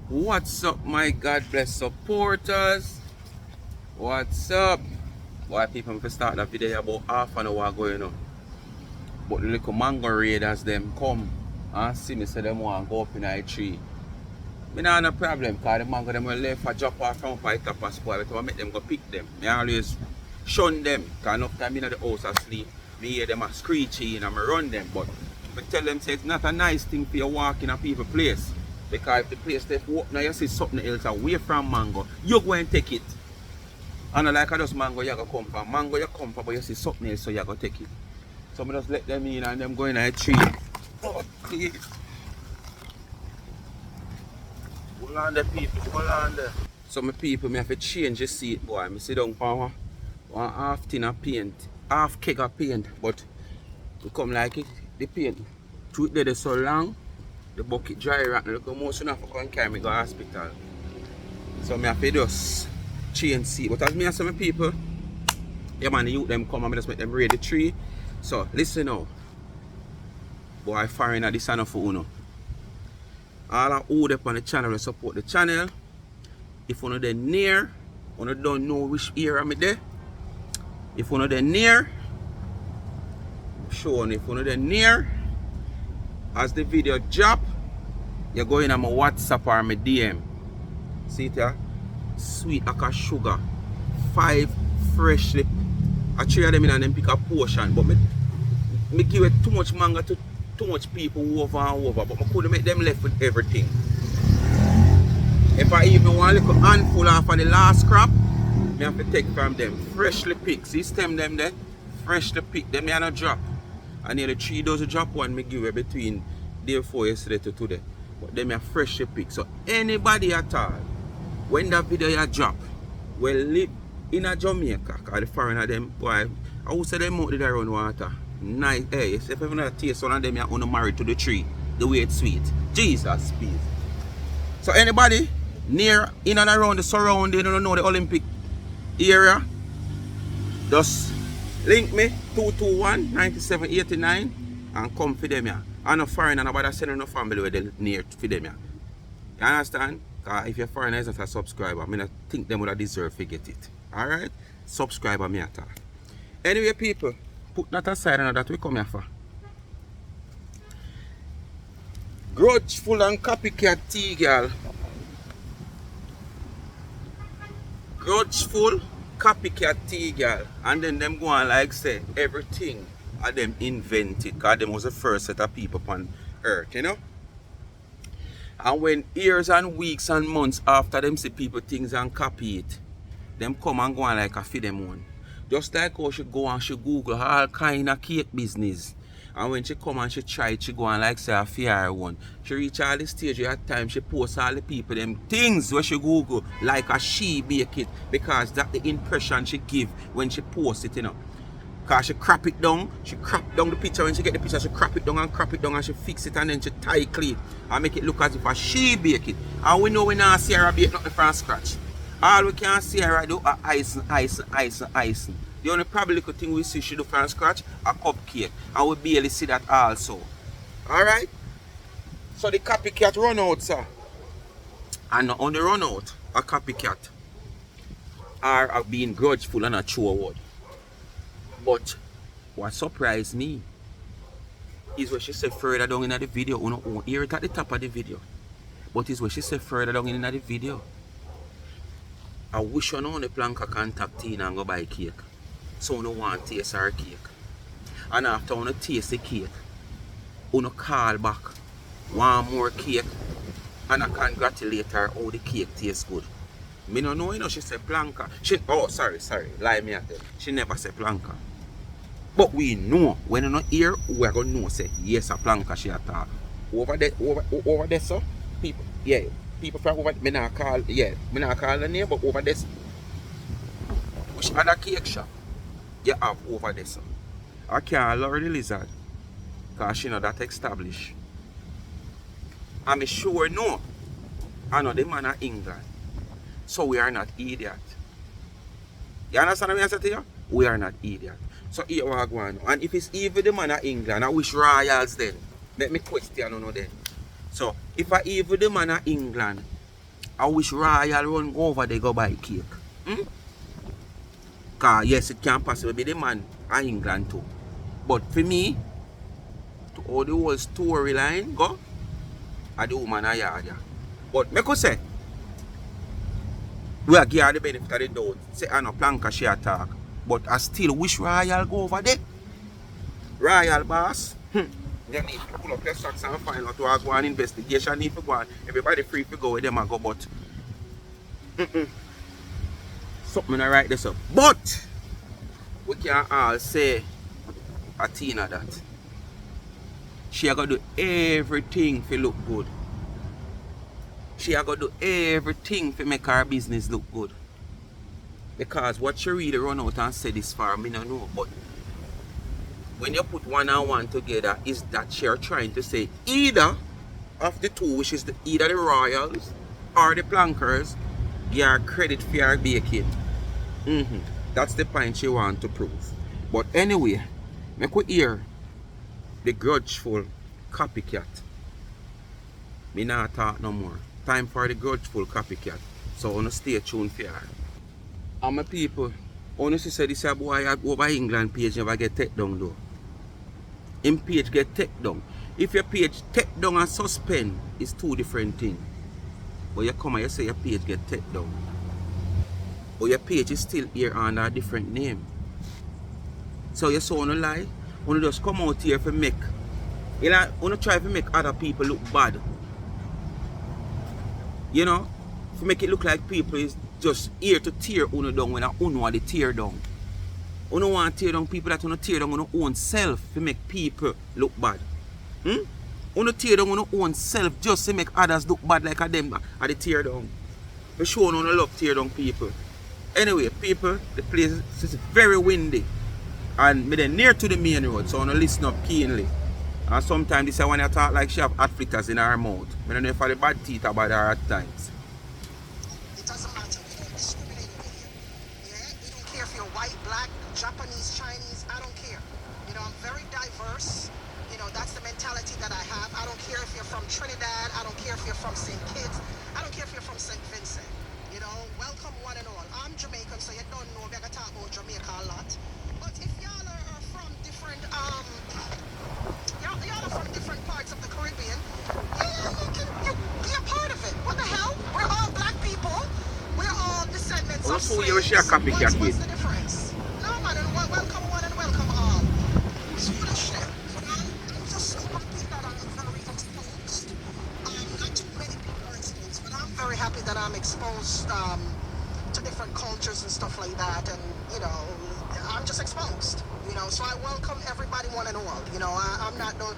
What's up, my God bless supporters? What's up? Why people for start that video about half an hour ago, you know. But the little mango raiders them come and see me say them want to go up in a tree. Me nah no problem because the mango them will left a drop off from the top of spoil, but I make them go pick them. Me always shun them because enough time in the house asleep. Me hear them a screechy and I run them, but I tell them say it's not a nice thing for you walk in a people place. Because if the place they walk now you see something else away from mango, you go and take it. And like I just mango you go come from. Mango you come from, but you see something else so you go take it. So I just let them in and them go in a tree. Oh, please. Hold on there, people, hold on there. So my people, me have to change the seat, boy. I sit down for one half tin of paint, half keg of paint, but it come like it, the paint. Truth there so long, the bucket dry right now. Look how most enough I can carry me go to hospital. So me have to just change seat. But as me and some people, yeah man, the youth them come and I just make them raid the tree. So listen now. Boy, foreigner this enough for uno. All I hold up on the channel and support the channel. If one of them near, one of don't know which area I'm there. If one of them near, show if one of them near, as the video drop, you're going on my WhatsApp or my DM. See it here? Sweet like a sugar. 5 freshly. I three of them in and then pick a portion. But me give it too much manga to too much people over and over. But I couldn't make them left with everything. If I even want a little handful off of the last crop, I have to take from them. Freshly picked. See stem them there? Freshly picked. Them I not drop. I nearly 3 dozen drop one me give it between day 4 yesterday to today. But them are freshly picked. So anybody at all, when that video you drop, will live in a Jamaica, because the foreigner them, boy, I would say them out there around water. Nice. Hey, if you not taste one of them, you're only married to the tree. The way it's sweet. Jesus, please. So anybody near, in and around the surrounding, you don't know the Olympic area, just link me 221-9789 and come for them. I'm not foreign and nobody sending no family where they near for them. You understand? Because if you're foreigner is not a subscriber, I mean, I think them would have deserve to get it. Alright? Subscriber me at all. Anyway, people, put that aside and that we come here for. Grudgefull and Copycat tea, girl. Grudgefull, Copycat tea, girl. And then them go on like say everything of them invented. Because them was the first set of people on earth, you know? And when years and weeks and months after them see people things and copy it, them come and go on like a feed them one. Just like how she go and she Google all kind of cake business. And when she come and she try it, she go on like say a fear one. She reach all the stage at time she post all the people them things where she Google like a she bake it. Because that's the impression she give when she post it, you know. Because she crop it down the picture. When she get the picture, she crop it down and she fix it and then she tie clean and make it look as if a she bake it. And we know we not see her bake nothing from scratch. All we can see her do are icing. The only probably little thing we see she do from scratch a cupcake. And we barely see that also. Alright? So the copycat run out, sir. And on the run out, a copycat are being grudgeful and a true word. But what surprised me is what she said further down in the video. You don't hear it at the top of the video. But it's what she said further down in the video. I wish you know the Plankas contact Tina and go buy cake. So you want to taste her cake. And after you taste the cake, you call back one more cake and I congratulate her how the cake tastes good. Me no know, you know, she said Plankas. Oh, sorry, lie me at them. She never said Plankas. But we know, when you not hear, we're going to know, say, yes, a Plankas she attack. Over there, so, people, yeah, people from over, me not call the name, but over there, which other cake shop you have over there, so? I can't lure the lizard, because she know that established. I'm sure no, I know the man of England, so we are not idiot. You understand what I say to you? We are not idiot. So here we are going. And if it's even the man of England, I wish royals then. Let me question you then. So if I even the man of England I wish Royal run go over there go buy cake. Cause yes, it can possibly be the man in England too. But for me, to all the whole storyline go, I the woman a yard. But me could say, we are give her the benefit of the doubt. Say I know Plankas she attack. But I still wish Royal go over there. Royal boss. You need to pull up your socks and find out what's going on. Investigation need to go on. Everybody free to go with them and go, but something I write this up. But we can all say Athena that she a gonna do everything to look good. She a gonna do everything to make her business look good. Because what she really run out and say this far, me don't know. But when you put one and one together, is that you're trying to say either of the two, which is either the Royals or the Plankas, you are credit for your baking. That's the point she want to prove. But anyway, make we hear the Grudgefull Copycat. Me not talk no more. Time for the Grudgefull Copycat. So I want to stay tuned for her. And my people, honestly say this boy over England page never get take down though. Him page get take down. If your page take down and suspend, it's two different things. But you come and you say your page get take down. But your page is still here under a different name. So you so no lie. You just come out here for make. You know, try to make other people look bad. You know? To make it look like people is just here to tear uno down when uno want to tear down. Uno want to tear down people that uno tear down uno own self to make people look bad. Uno tear down uno own self just to make others look bad like a them at the tear down. We show uno love tear down people. Anyway, people, the place is very windy. And me then near to the main road, so uno listen up keenly. And sometimes this is when I talk like she have hot fritters in her mouth. I don't know if I have the bad teeth about her at times. Japanese, Chinese, I don't care. You know, I'm very diverse. You know, that's the mentality that I have. I don't care if you're from Trinidad. I don't care if you're from St. Kitts. I don't care if you're from St. Vincent. You know, welcome one and all. I'm Jamaican, so you don't know me. I talk about Jamaica a lot. But if y'all are from different, y'all are from different parts of the Caribbean, you can be a part of it. What the hell? We're all black people. We're all descendants of slaves. What's the difference? Welcome one and welcome all. So the shit, I'm just so happy that I'm very exposed. Not too many people are exposed, but I'm very happy that I'm exposed to different cultures and stuff like that. And you know, I'm just exposed. You know, so I welcome everybody, one and all. You know, I'm not the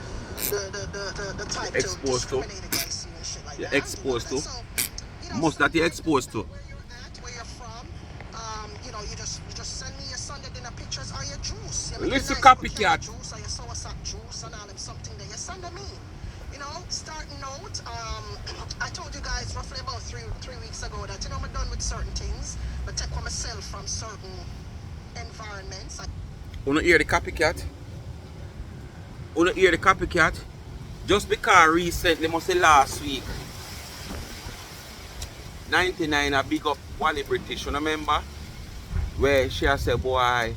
type to discriminate against you and shit like that. You're exposed to. Most that you're exposed to. Where you're from, you know, you just send me your Sunday dinner pictures or your juice. Listen, Copycat. Juice or your soursop juice and all them something that you send to me. You know, starting out, I told you guys roughly about three weeks ago that, you know, I'm done with certain things, but take myself from certain environments. Wanna hear the Copycat? Wanna hear the Copycat? Just because recently, must say last week, 99 a big up Wally British, you remember? Where she has said, boy,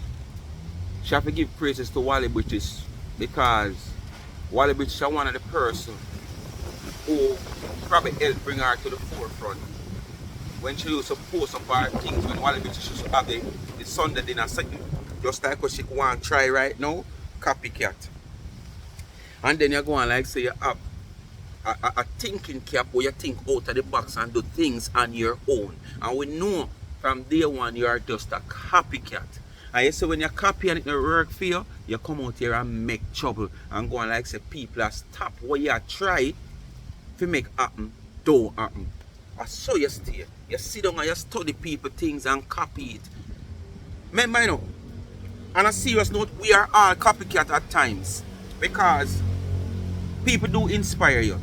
she have to give praises to Wally British because Wally British is one of the person who probably helped bring her to the forefront. When she used to post up her things, when Wally British used to have the Sunday dinner setting, just like what she want to try right now, Copycat. And then you go on like say you have a thinking cap where you think out of the box and do things on your own. And we know from day one you are just a copycat. And you say when you copy and it don't work for you, you come out here and make trouble and go on like say people are stop what you try to make happen, don't happen. And so you stay. You sit down and you study people things and copy it. Remember, you know, on a serious note, we are all copycat at times because people do inspire you.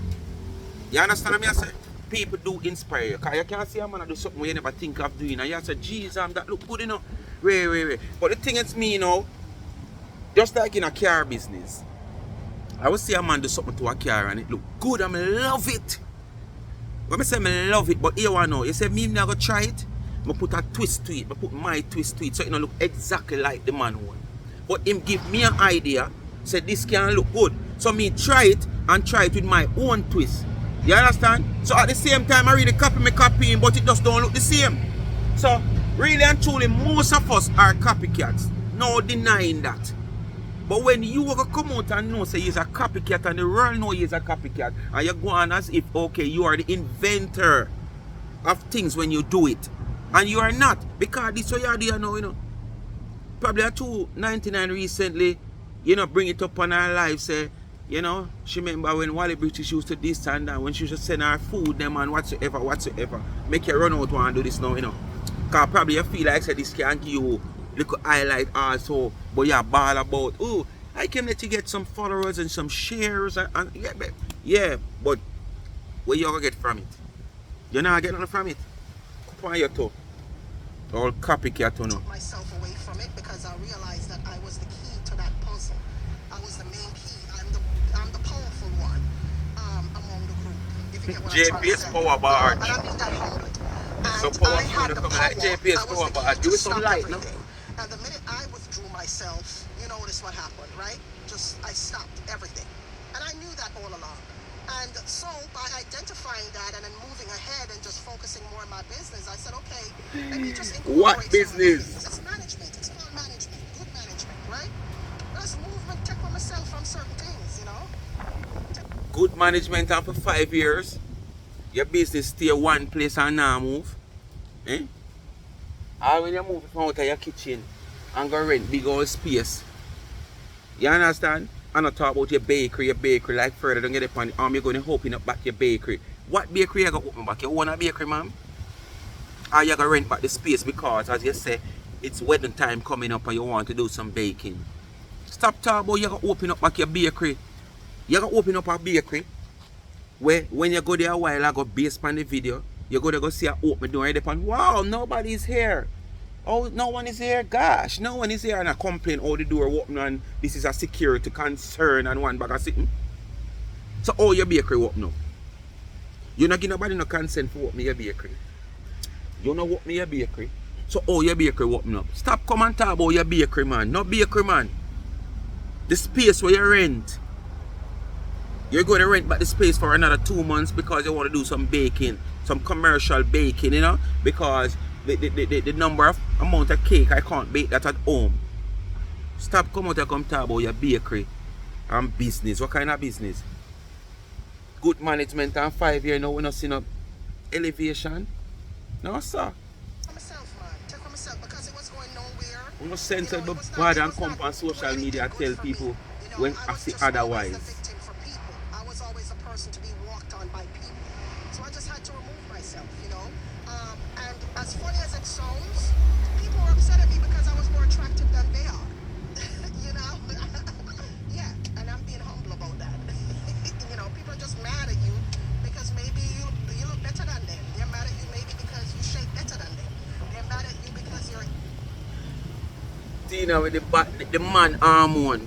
You understand what I say? People do inspire you. Because you can't see a man do something you never think of doing. And you say, geez, that look good, you know. Wait. But the thing is me, you know, just like in a car business, I will see a man do something to a car and it look good and I love it. You When I say I love it, but here I know. You say me not gonna try it. I put a twist to it. I put my twist to it so it don't look exactly like the man one. But him give me an idea. Say this can look good. So me try it and try it with my own twist. You understand? So at the same time I really copy me copying, but it just don't look the same. So really and truly most of us are copycats. No denying that. But when you come out and know say he's a copycat and the world know he's a copycat and you go on as if okay you are the inventor of things when you do it. And you are not, because this way you do now, you know. Probably a 299 recently, you know, bring it up on her life, say, you know, she remember when Wally British used to this and that, when she used to send her food, them and whatsoever. Make you run out and do this now, you know. Because probably you feel like say this can give you little highlight also, but you ball about, oh, I can let you get some followers and some shares and yeah, but where you gonna get from it? You're not getting nothing from it. Come on your toe. All copycat on. Took myself away from it because I realized that I was the key to that puzzle. I was the main key. I'm the powerful one among the group. If you get what I'm trying to JP's say. power bar. And I mean that humbly. So And power I had the come power. like JP's I was power the bar. key Do to some stop light, no? everything. And the minute I withdrew myself, you notice what happened, right? I stopped everything. And I knew that all along. And so by identifying that and then moving ahead and just focusing more on my business, I said, okay, let me just incorporate What some of business? these. It's management. It's called management. Good management, right? That's movement. Take for myself from certain things, you know? Good management and for 5 years. Your business stay one place and now move. Eh? Or when you move from out of your kitchen and go rent big old space. You understand? I'm not talking about your bakery like further don't get it on the arm, you're going to open up back your bakery. What bakery you going to open back? You own a bakery, ma'am? Or you going to rent back the space because, as you say, it's wedding time coming up and you want to do some baking. Stop talking about you going to open up back your bakery. You going to open up a bakery where when you go there a while ago, based on the video, you go there go see a open door and upon, wow, nobody's here. Oh, no one is here. Gosh, no one is here. And I complain, oh, the door open and this is a security concern and one bag of sitting. So, oh, your bakery open up. You not give nobody no consent for opening your bakery. You not open your bakery. So, oh, your bakery open up. Stop come and talk about your bakery, man. No bakery, man. The space where you rent. You're going to rent back the space for another 2 months because you want to do some baking, some commercial baking, you know, because the number of amount of cake I can't bake that at home. Stop come out and come talk about your bakery and business. What kind of business? Good management and 5 years now we're not seeing no elevation. No sir. Myself, man. Take for myself because it was going nowhere. We must censor You know, the it was bad not- and it was come not on social doing media and anything tell good for me. people You know, when I I was see just always the otherwise. victim for people. I was always a person to be walked on by people. So I just had to remove myself, you know. And as funny as it sounds, people were upset at me because I was more attractive than they are. You know? Yeah, and I'm being humble about that. You know, people are just mad at you because maybe you look better than them. They're mad at you maybe because you shape better than them. They're mad at you because you're Tina with the man hormone.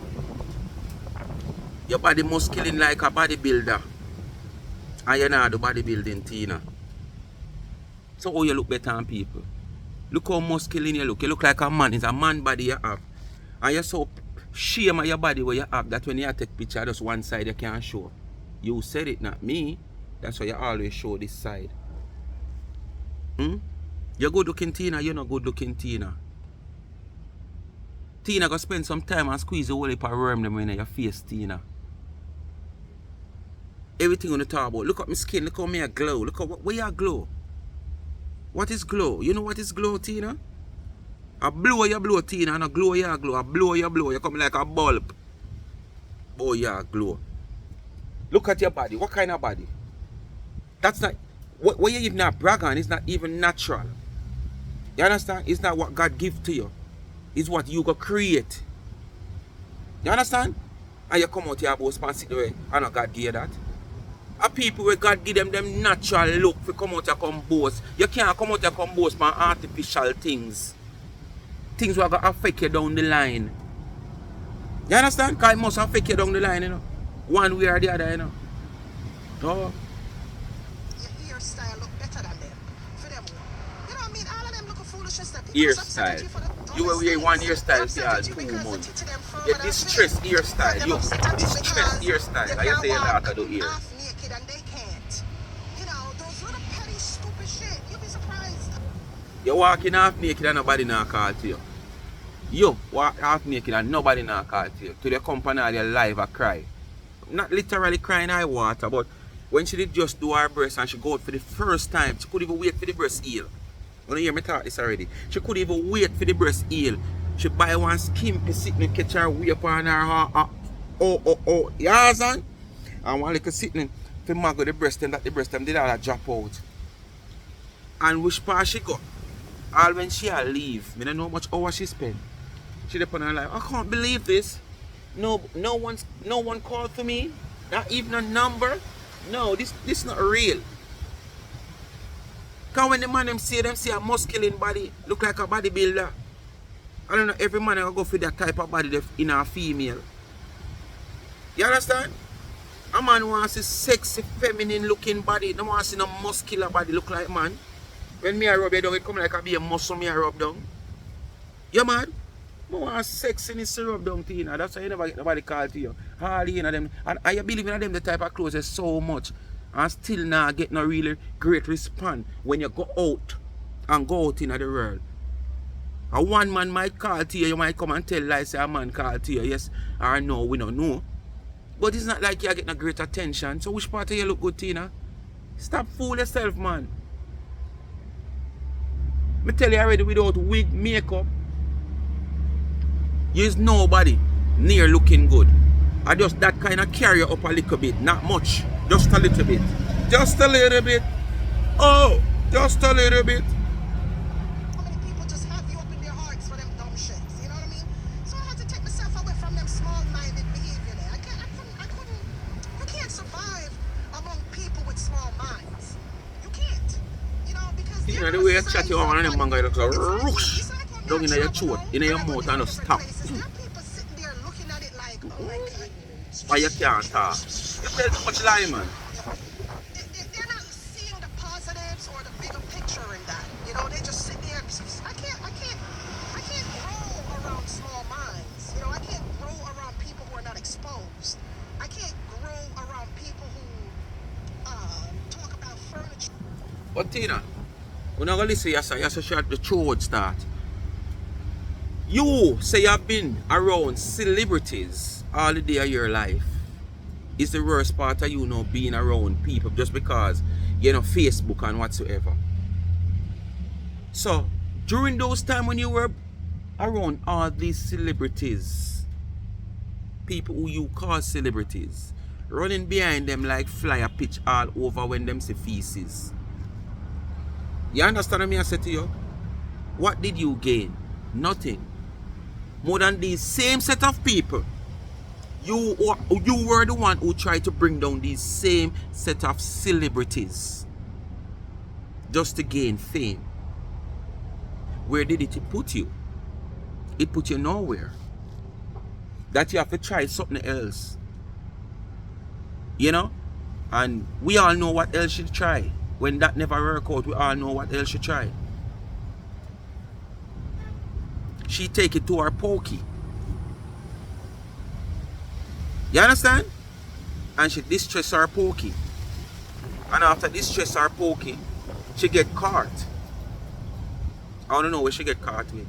Your body muscling like a bodybuilder. And you not do bodybuilding, Tina. So how you look better than people? Look how muscular you look. You look like a man. It's a man body you have. And you're so shame of your body where you have that when you take picture just one side you can't show. You said it, not me. That's why you always show this side. You're good looking Tina, you're not good looking Tina. Tina go spend some time and squeeze the whole heap of worm them in your face, Tina. Everything on the talk about. Look at my skin, look how me a glow. Look at where you glow. What is glow? You know what is glow, Tina? A blow you blow, Tina, and a glow you glow. A blow you blow. You come like a bulb. Boy, you glow. Look at your body. What kind of body? That's not what you even not brag on. It's not even natural. You understand? It's not what God give to you. It's what you go create. You understand? And you come out here about sponsor way and God give you that. A people where God give them natural look for come out here come boast. You can't come out here come boast man artificial things. Things will affect you down the line. You understand? Because it must affect you down the line, you know. One way or the other, you know. Oh. you're here hairstyle look better than them. For them, you know what I mean? All of them look foolish and stuff. Hairstyle. You will wear one hairstyle for all 2 months. Get this stress hairstyle. Yo, this stress hairstyle. I just say your daughter do hair. Half naked and they can't. You know, those little petty stupid shit. You'll be surprised. You walking half naked and nobody not call to you. You walk half naked and nobody not call to you. To the company all your life I cry. Not literally crying I water, but when she did just do her breast and she go out for the first time, she couldn't even wait for the breast heal. You know, hear me talk this already. She couldn't even wait for the breast heal. She buy one skimpy sitting and catch her way upon her yas on. And one little sitting to maggo the breast and that the breast them did all drop out. And which part she go? All when she leave, I don't know how much hours she spent. She did on her life. I can't believe this. No one called for me. Not even a number. No, this not real. Cause when the man them see a muscular body, look like a bodybuilder. I don't know, every man will go for that type of body in a female. You understand? A man wants a sexy, feminine looking body. No wants a muscular body look like man. When me I rub it down, it come like a muscle me I rub down. You mad? I want sexiness to rub down to you. That's why you never get nobody call to you. Hardly in them. And I believe in them the type of clothes so much. And still not get no really great response when you go out and go out in the world. A one man might call to you, you might come and tell like say a man call to you, yes or no, we don't know. But it's not like you get no great attention. So which part of you look good, Tina? Stop fooling yourself, man. Me tell you already, without wig, makeup, there's nobody near looking good. I just that kind of carry you up a little bit, not much, just a little bit. Just a little bit. Oh, just a little bit. How many people just have you up in their hearts for them dumb shits? You know what I mean? So I had to take myself away from them small-minded behavior there. I couldn't. You can't survive among people with small minds. You can't. You know, because you know the way you chat you on them manga looks like rush down in your throat, in your mouth and just stop. There are people sitting there looking at it like, oh my God. Why you can't talk? You tell too much lie, man. They're not seeing the positives or the bigger picture in that. You know, they just sit there. I can't grow around small minds. You know, I can't grow around people who are not exposed. I can't grow around people who talk about furniture. But Tina, we're not gonna listen, you say shut the throat start. You say you've been around celebrities all the day of your life. Is the worst part of you know being around people just because you know Facebook and whatsoever. So during those times when you were around all these celebrities, people who you call celebrities, running behind them like flyer pitch all over when them see feces. You understand what I say to you? What did you gain? Nothing. More than these same set of people. You were the one who tried to bring down these same set of celebrities just to gain fame. Where did it put you? It put you nowhere. That you have to try something else. You know? And we all know what else you try. When that never work out, we all know what else you try. She take it to her pokey. You understand? And she distress her pokey. And after distress her pokey, she get caught. I don't know where she get caught with.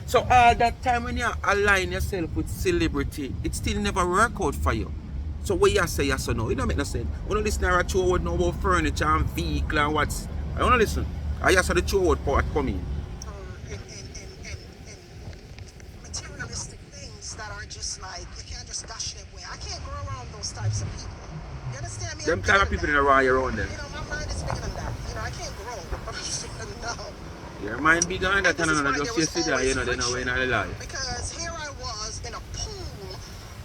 So all that time when you align yourself with celebrity, it still never work out for you. So what you say yes or no? It don't make no sense. I don't listen to a show with no about furniture and vehicle and what's. I don't listen. I just saw the show with part coming. In materialistic things that are just like, you can't just dash them away. I can't go around those types of people. You understand me? Them kind of people that are around them. You know, my mind is bigger than that. You know, I can't grow. No. Your mind bigger than that, and just yesterday, you know, they know we're not alive. Because here I was in a pool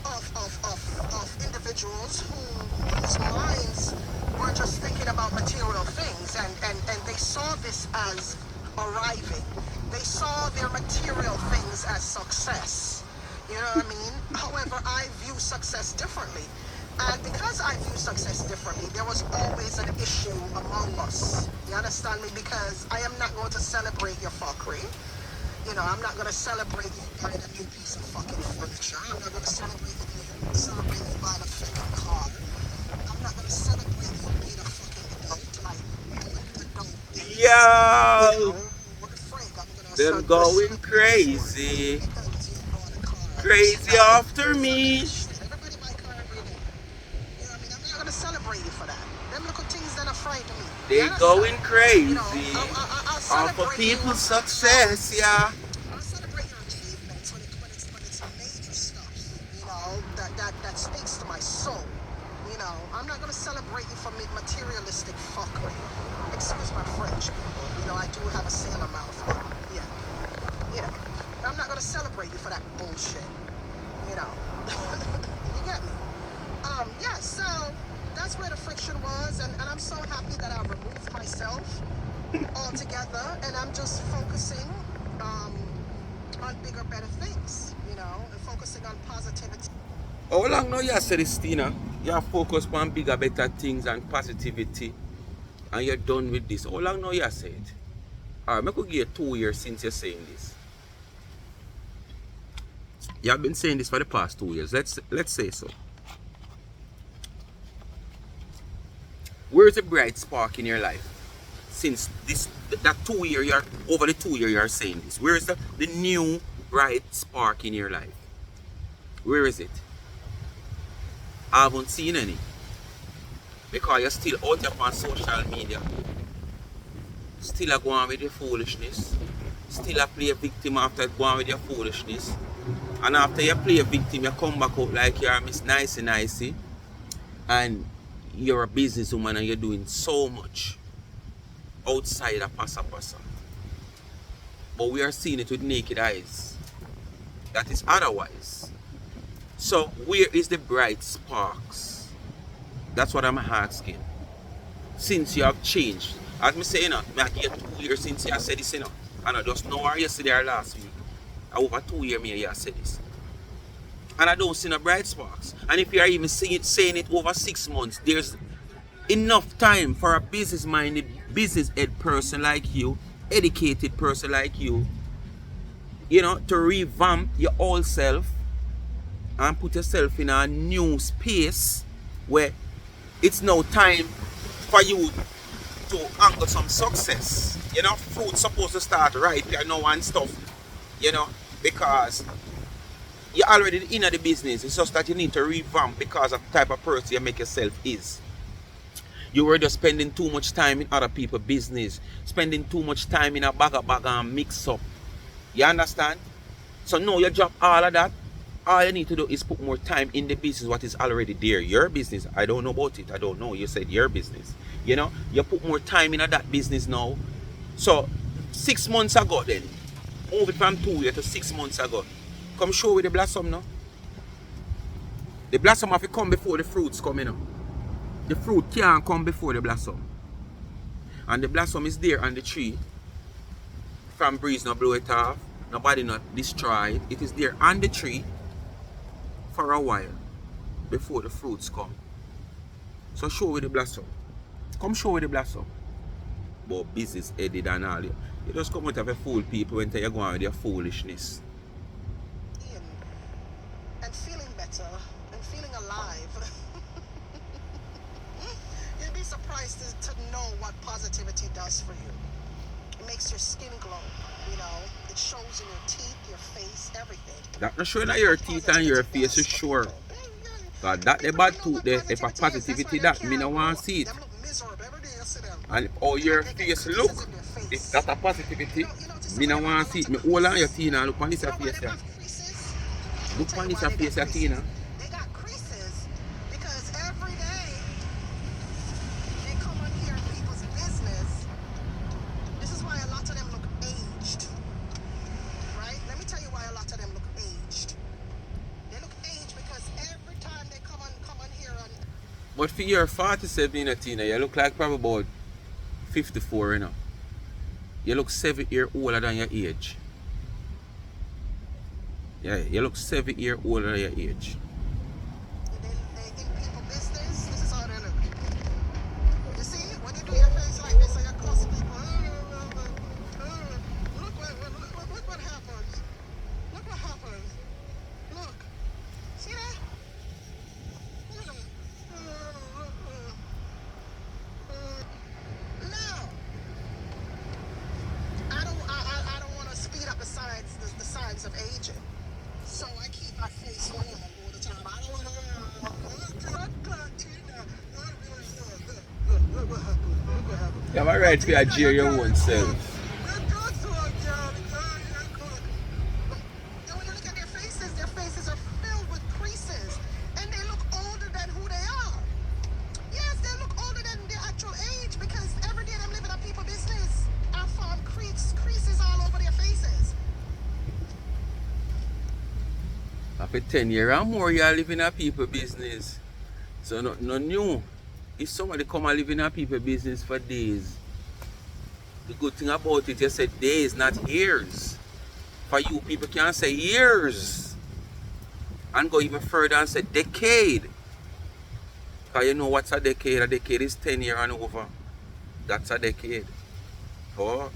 of individuals whose minds were just thinking about material things, and they saw this as arriving. They saw their material things as success. You know what I mean? However, I view success differently. And because I view success differently, there was always an issue among us. You understand me? Because I am not going to celebrate your fuckery. You know, I'm not going to celebrate you buying a new piece of fucking furniture. I'm not going to celebrate you buying a fucking car. I'm not going to celebrate you being a fucking adult, like adult things. You Yo, know, what the freak? I'm going to them going celebrate you crazy. because you bought a car. Crazy after Fuck that me. shit. Everybody buy a car every day. You know what I mean? I'm not gonna celebrate you for that. Them little things that are frightening me. You They understand? going You know, crazy. I'll All for celebrate you. people's success, yeah. I'll celebrate your achievements when it's major stuff. You know, that speaks to my soul. You know, I'm not gonna celebrate you for materialistic fuckery. Excuse my French, people. You know, I do have a sailor mouth. But yeah, you know, I'm not gonna celebrate you for that bullshit. You know, you get me? Yeah, so that's where the friction was, and I'm so happy that I removed myself altogether, and I'm just focusing on bigger, better things, you know, and focusing on positivity. How long now you say this, Tina? You are focused on bigger, better things and positivity, and you're done with this. How long now you say it? Alright, I could give you 2 years since you're saying this. You have been saying this for the past 2 years. Let's say so. Where's the bright spark in your life? Since that 2 year you're over the 2 year you're saying this. Where is the new bright spark in your life? Where is it? I haven't seen any. Because you're still out there on social media. Still a go on with your foolishness. Still a play a victim after go on with your foolishness. And after you play a victim, you come back out like you're Miss Nicey Nicey. And you're a businesswoman and you're doing so much outside of Pasa Pasa. But we are seeing it with naked eyes. That is otherwise. So where is the bright sparks? That's what I'm asking. Since you have changed. As me say, I get 2 years since you said this, and I just know her yesterday or last week. Over 2 years me you said this. And I don't see no bright sparks. And if you are even saying it over 6 months, there's enough time for a business-minded, business-ed person like you, educated person like you, you know, to revamp your old self and put yourself in a new space where it's now time for you to anchor some success. You know, fruit's supposed to start ripe, you know, and stuff, you know, because you're already in the business. It's just that you need to revamp because of the type of person you make yourself is. You were just spending too much time in other people's business, spending too much time in a bag and mix up. You understand? So now you drop all of that. All you need to do is put more time in the business what is already there. Your business. I don't know about it. I don't know. You said your business. You know? You put more time in that business now. So 6 months ago then, move it from 2 years to 6 months ago. Come show with the blossom now. The blossom have to come before the fruits come in now. The fruit can't come before the blossom. And the blossom is there on the tree. From breeze not blow it off. Nobody not destroy it. It is there on the tree for a while before the fruits come. So show with the blossom. Come show with the blossom. But business headed and all. You just come out of a fool people when you're going with your foolishness. And feeling better and feeling alive. You'd be surprised to know what positivity does for you. It makes your skin glow, you know. It shows in your teeth, your face, everything. That not showing your teeth and your face is sure. Cause that the bad tooth there, if a positivity that me no want to see it. And how your face look, if that a positivity, me no want to see it. Me hold on your teeth and look on this face here. Look on this face here, Tina. They got creases because every day they come on here in people's business. This is why a lot of them look aged. Right? Let me tell you why a lot of them look aged. They look aged because every time they come on here on. But for your 47, you know, Tina, you look like probably about 54, you know. You look 7 years older than your age. Yeah, you look 7 years older than your age. They think people You have a right to adjure your own self. And when you look at their faces are filled with creases. And they look older than who they are. Yes, they look older than their actual age because every day them living a people business and found creases all over their faces. After 10 years or more, you are living a people business. So no new. If somebody come and live in a people business for days, the good thing about it, you said days, not years. For you, people can say years. And go even further and say decade. Because you know what's a decade? A decade is 10 years and over. That's a decade. Oh.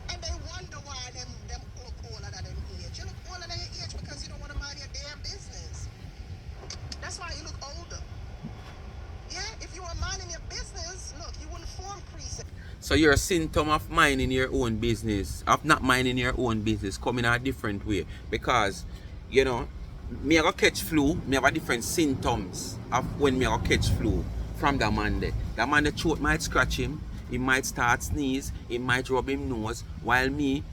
And they wonder why them look older than them age. You look older than your age because you don't want to mind your damn business. That's why you look older. Yeah, if you were minding your business, look, you wouldn't form creases. So you're a symptom of minding your own business, of not minding your own business, coming a different way. Because, you know, me I go catch flu, me have a different symptoms of when me I go catch flu from that man there. That man the throat might scratch him, he might start sneeze, he might rub him nose, while me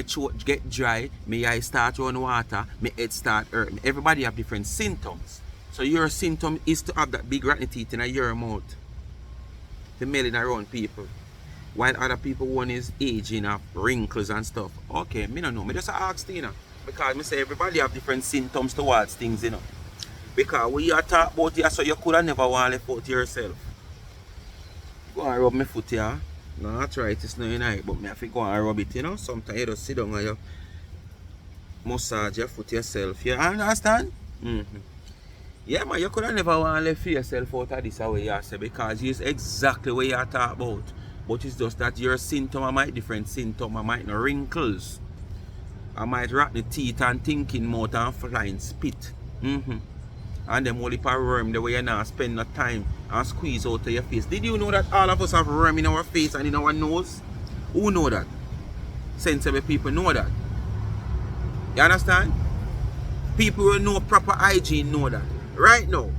throat get dry, me eye start run water, me head start hurt. Everybody have different symptoms. So your symptom is to have that big rotten teeth in your mouth, the mailing around people. While other people one is aging of wrinkles and stuff. Okay, me don't know. Me just ask Tina. Because me say everybody have different symptoms towards things, you know. Because when you talk about it, so you could have never want to left out yourself. Go and rub my foot here. No, that's right, it's not in eye, but me have to go and rub it, you know. Sometimes you just sit down and you massage your foot yourself. You understand? Yeah, man, you could have never want to left yourself out of this way you say, because it's exactly what you talk about. But it's just that your symptom might different symptom. I might no wrinkles. I might rot the teeth and thinking mouth and flying spit. And them only for worm the way you now spend no time and squeeze out of your face. Did you know that all of us have worm in our face and in our nose? Who know that? Sensible people know that. You understand? People who know proper hygiene know that. Right now,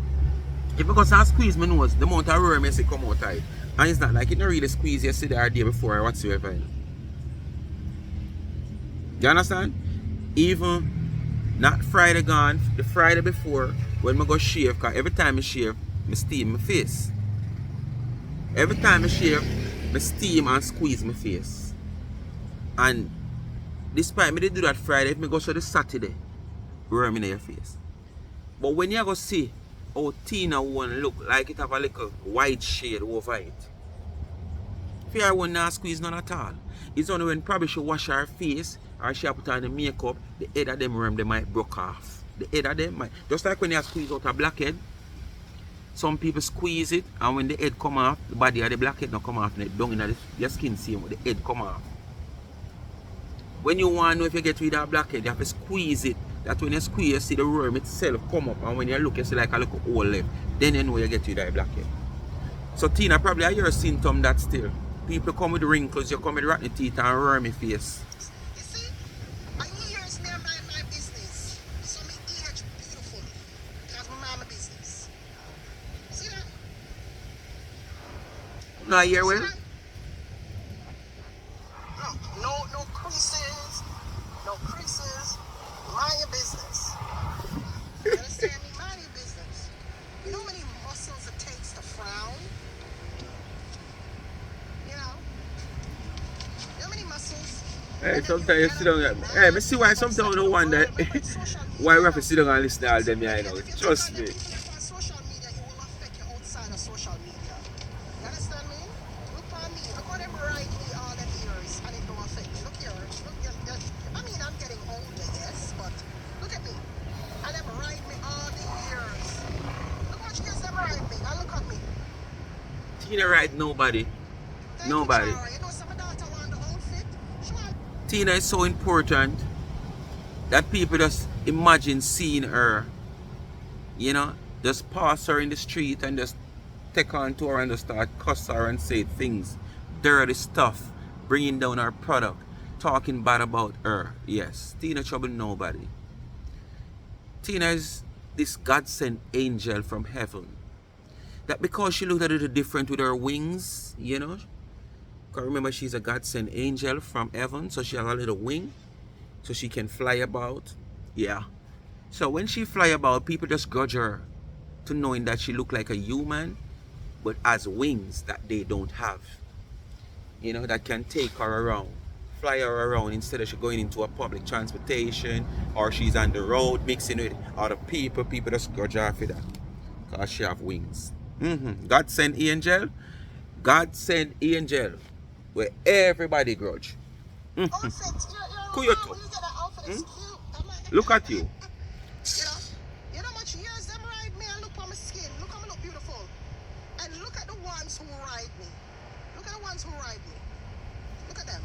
if I go and squeeze my nose, the amount of worm you see come out of it. And it's not like it don't really squeeze yesterday or the day before or whatsoever. You understand? Even not Friday gone, the Friday before, when I go shave, because every time I shave, I steam my face. Every time I shave, I steam and squeeze my face. And despite me they do that Friday, if I go to the Saturday, worm in your face. But when you go see how Tina one look like it have a little white shade over it, fear one not squeeze none at all. It's only when probably she wash her face or she put on the makeup, the head of them worm they might broke off. The head of them might, just like when you squeeze out a blackhead, some people squeeze it and when the head come off, the body of the blackhead not come off and it down in your skin same with the head come off. When you want to know if you get rid of blackhead, you have to squeeze it. That when you squeeze, you see the worm itself come up, and when you look, you see like a little hole left. Then you know you get rid of the blackhead. So Tina, probably are your symptom that still. People come with wrinkles, you come with rotten teeth and wormy face. You see, my ears near my business. So me age beautifully. Because my mama business. See that? No, I hear well? No creases. No creases. Mind your business. You understand me? Mind your business. You know how many muscles it takes to frown? You know? You know how many muscles? Hey, sometimes you sit down. Hey, I see why sometimes I don't wonder why we have to sit down and listen to all them, you know. Trust me. Social media, it will affect you outside of social media. You understand me? Look for me. Look how them write me all them years and it don't affect me. Look here. I mean, I'm getting older, yes, but look at me. And them write me all the years. Look what you guys them write me. And look at me. Tina right nobody. Nobody. You know, some of daughter want the outfit. She want. Tina is so important that people just imagine seeing her, you know, just pass her in the street and just take on to her and just start cuss her and say things, dirty stuff, bringing down her product, talking bad about her. Yes, Tina trouble nobody. Tina is this God-sent angel from heaven. That because she looked a little different with her wings, you know. Because remember, she's a God-sent angel from heaven, so she has a little wing, so she can fly about. Yeah. So when she fly about, people just grudge her to knowing that she look like a human, but has wings that they don't have. You know, that can take her around, fly her around instead of she going into a public transportation or she's on the road mixing with other people. People just grudge her for that because she have wings. God sent angel. God sent angel where everybody grudge. Outfit, Kuyoto. you get an outfit, it's cute. Look at you. You know how much years them ride me and look on my skin. Look how I look beautiful. And look at the ones who ride me. Look at the ones who ride me. Look at them.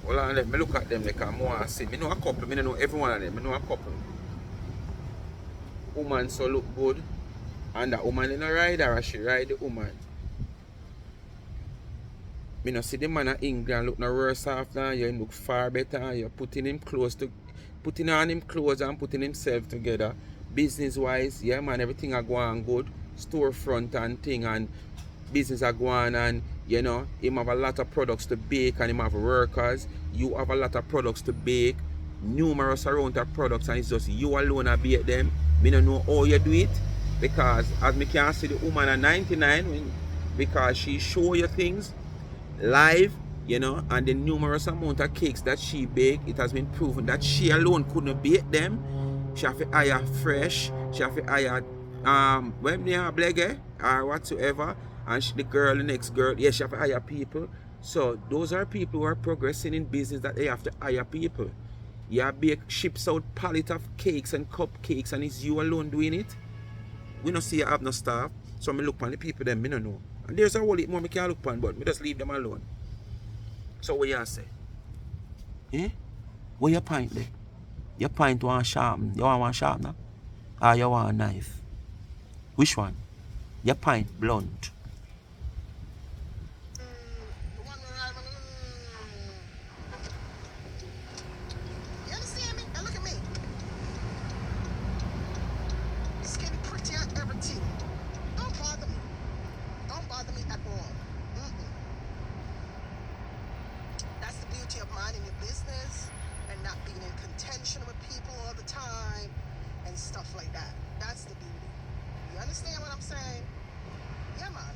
Well, let me look at them like I'm more see. Me know a couple, me don't know every one of them. Me know a couple. Woman so look good. And that woman in a rider or she ride the woman. Me no see the man in England look no worse off than you. He look far better. You're putting him on him clothes and putting himself together. Business wise, yeah man, everything are going good. Storefront and thing and business are going and you know, him have a lot of products to bake and him have workers. You have a lot of products to bake. Numerous amount of products and it's just you alone that bake them. Me don't know how you do it. Because as me can see the woman at 99 because she show you things live, you know, and the numerous amount of cakes that she baked, it has been proven that she alone couldn't bake them. She have to hire fresh, she have to hire when they are blege or whatsoever, and the next girl, yeah, she have to hire people. So those are people who are progressing in business that they have to hire people. You bake ships out pallet of cakes and cupcakes and it's you alone doing it. We don't see you have no staff, so me look on the people them, me don't know. And there's a whole lot more me can look on, but me just leave them alone. So what you say? Eh? What your pint there? Your pint want sharpen? You want one sharpener? Or you want a knife? Which one? Your pint blunt. The one where I'm. You understand me? Now look at me. Skin pretty at everything. Don't bother me. Don't bother me at all. That's the beauty of minding your business and not being in contention with people all the time and stuff like that. That's the beauty. You understand what I'm saying? Yeah, man.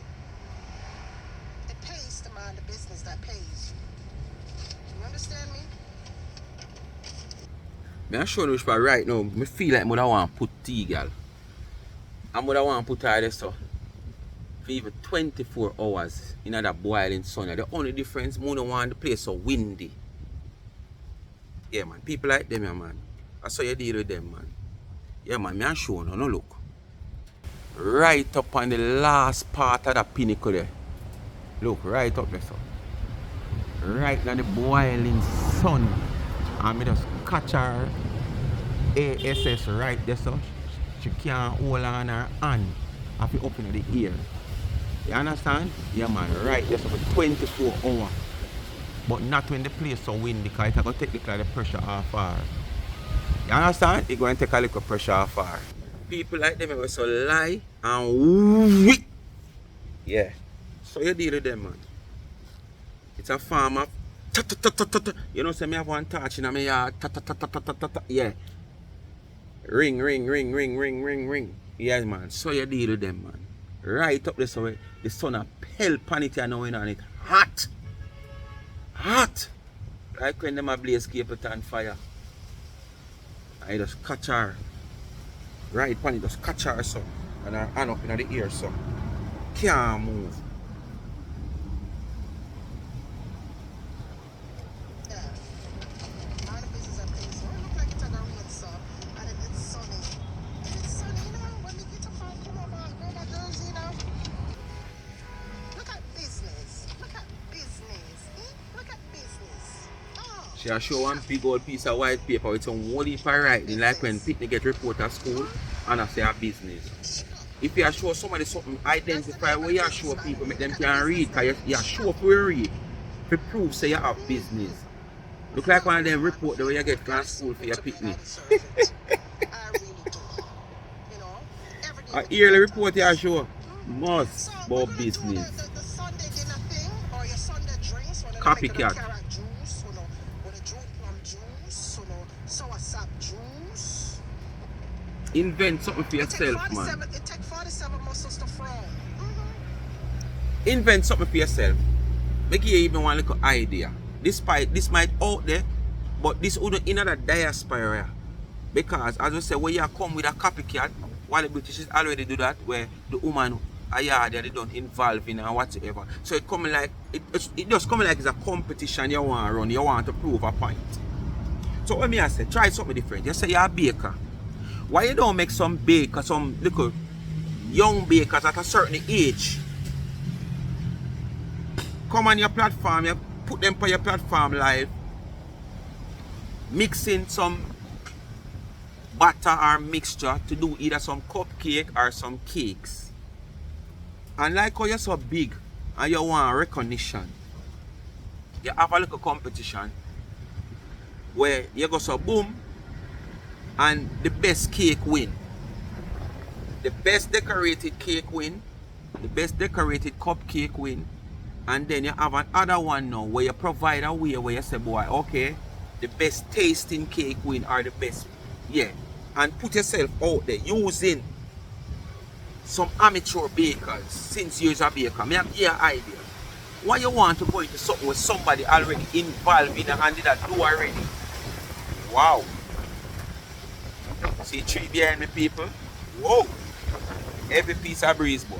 It pays to mind the business that pays you. You understand me? I'm showing you which part right now. I feel like I want to put tea, girl. And I want to put her there so for even 24 hours in that boiling sun. The only difference, I don't want the place so windy. Yeah, man. People like them, yeah, man. That's how you deal with them, man. Yeah, man. I'm showing you. No, look. Right up on the last part of that pinnacle there. Look, right up there, so. Right now the boiling sun. And me just catch her ASS right there, so. She can't hold on her hand. Have to open the ear. You understand? Yeah, man. Right there, so for 24 hours. But not when the place so windy, because it's going to take the pressure off her. You understand? It's going to take a little pressure off her. People like them who so lie and weak. Yeah. So you deal with them, man. It's a farm of you know, say me have one touch in my yard. Yeah. Ring, ring, ring, ring, ring, ring, ring. Yeah, man. So you deal with them, man. Right up this way. The sun a pale pan it and now on it. Hot. Hot. Like when them a blaze keep it on fire. I just catch her. Right pan it just catch her so. And her hand up in the ear so. Can't move. She show one big old piece of white paper with some whole heap of writing, like when people get report at school and I say a business. If you show somebody something, identify where you show people, make them can read, because you show for read, to prove say you have business. Look like one of them report the way you get from school for your picnic. I really do. You know, A with the yearly report vendors. you show. Must So we're about gonna do business. the Sunday dinner thing or your Sunday drinks. We're gonna make it a Copycat. carrot juice, with a June plum juice, sour sap juice. Invent something for It take yourself, man. 47. It take 47 muscles to frown. Invent something for yourself. Make you even one little idea. Despite this might out there, but this wouldn't in the diaspora. Because as we say, when you come with a copycat, while the British is already do that, where the woman are yard they don't involve in and whatsoever. So it coming like it just coming like it's a competition you want to run, you want to prove a point. So what me I say, try something different. You say you're a baker. Why you don't make some baker, some little young bakers at a certain age? Come on your platform, you put them on your platform live, mixing some butter or mixture to do either some cupcake or some cakes. And like how you're so big and you want recognition, you have a little competition where you go so boom and the best cake win. The best decorated cake win, the best decorated cupcake win, and then you have another one now where you provide a way where you say, boy, okay, the best tasting cake win or the best, yeah. And put yourself out there using some amateur bakers since you're a baker. Me have your idea. Why you want to go into something with somebody already involved in it and did that do already? Wow. See tree behind me, people? Whoa. Every piece of breeze, boy.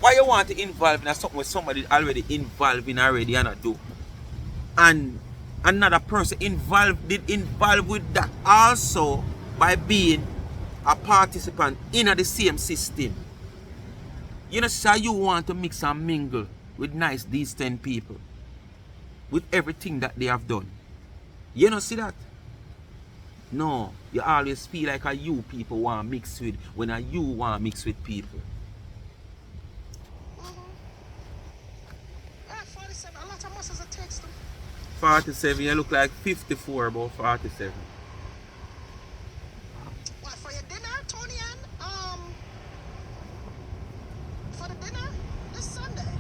Why you want to involve in something with somebody already involved in already and do? And another person involved with that also by being a participant in the same system. You know, so you want to mix and mingle with nice, decent people with everything that they have done. You know, see that? No, you always feel like a you people want to mix with when a you want to mix with people. Yeah, 47. A lot of muscles it takes them. 47, you look like 54, about 47. What for your dinner, Tony? For the dinner this Sunday.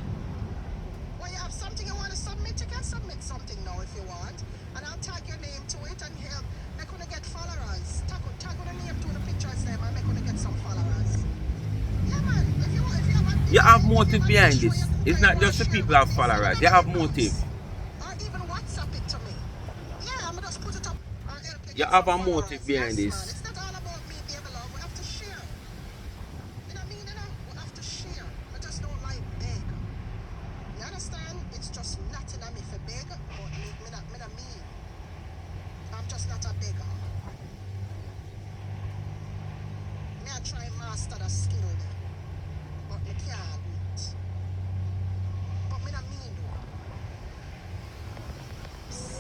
Well, you have something you want to submit, you can submit something now if you want. And I'll tag your name to it and help make you get followers. Tag on the name to the pictures there and make you get some followers. Yeah man, if you have You have if motive you behind dish where this. you cook It's and you not want to just the share people with have me, send followers. me They the have motive. inbox. Or even WhatsApp it to me. Yeah, I'm gonna just put it up and help you You get have some a followers. motive behind Yes man, this. it's not all about me, baby love. We have to share. You know what I mean? We have to share. I just don't like beg. You understand? It's just nothing on me for beg, but me not mean. I'm just not a beggar. Me I try master the skill there, but me can't do it. But me not mean though.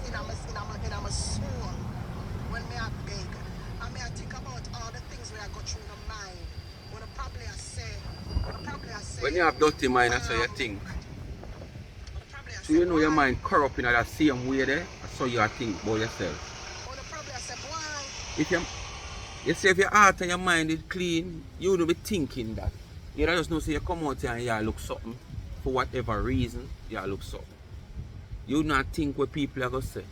In my soul, when me I beg, and me I think about all the things where I go through the mind. When I say, When you have dirty mind, that's how you think. when I probably I So say, you know your boy, mind corrupt in that same way there. That's how you think about yourself. when I probably I say, boy, If you say if your heart and your mind is clean, you don't be thinking that. You don't just know say you come out here and you look something. For whatever reason, you look something. You not think what people are going to say.